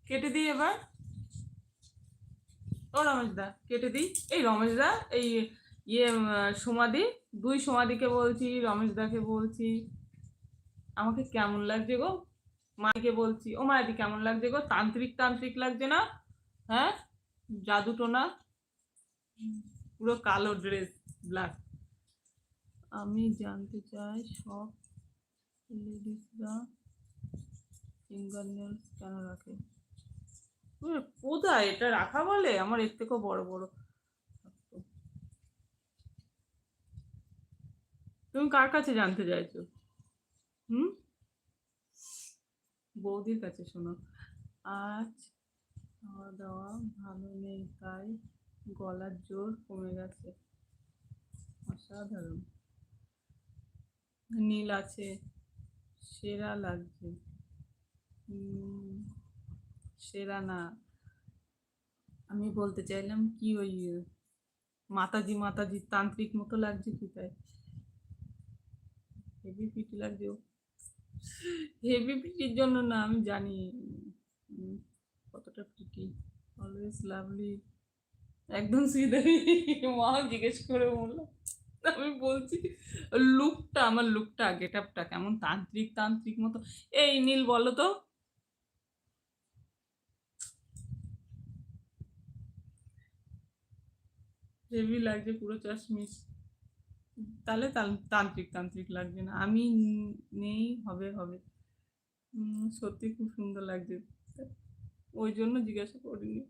কেটে দিই এবার। ও রমেশদা কেটে দিই। এই রমেশদা, এই সমাধি, দুই সমাধিকে বলছি, রমেশদাকে বলছি, আমাকে কেমন লাগছে গো? মাকে বলছি, ও মায়াদি কেমন লাগছে গো? তান্ত্রিক তান্ত্রিক লাগছে না? হ্যাঁ, জাদু টোনা, পুরো কালো ড্রেস, ব্ল্যাক। আমি জানতে চাই সব লেডিসরা ফিঙ্গার নেলস কেন রাখে? কোথায় এটা রাখা বলে? আমার এর থেকেও বড় বড়। তুমি কার কাছে জানতে চাইছো? হুম, বৌদির কাছে শোনো। আজ খাওয়া দাওয়া ভালো নেই, তাই গলার জোর কমে গেছে। অসাধারণ। নীল আছে, সেরা লাগছে। উম, সেরা না, আমি বলতে চাইলাম কি ওই মাতাজি মাতাজি তান্ত্রিক মতো লাগছে কি তাই? হেভি পিটি লাগছে। হেভি পিটির জন্য না, আমি জানি কতটা পিটি। অলওয়েজ লাভলি, একদম শ্রীদেবী মা জিজ্ঞেস করে বললো। আমি বলছি লুকটা, আমার লুকটা, গেট আপটা কেমন তান্ত্রিক তান্ত্রিক মতো। এই নীল বলো তো। হেভি লাগছে পুরো চশমিশ। তাহলে তান্ত্রিক তান্ত্রিক লাগছে না, আমি নেই, হবে হবে। সত্যি খুব সুন্দর লাগছে, ওই জন্য জিজ্ঞাসা করিনি।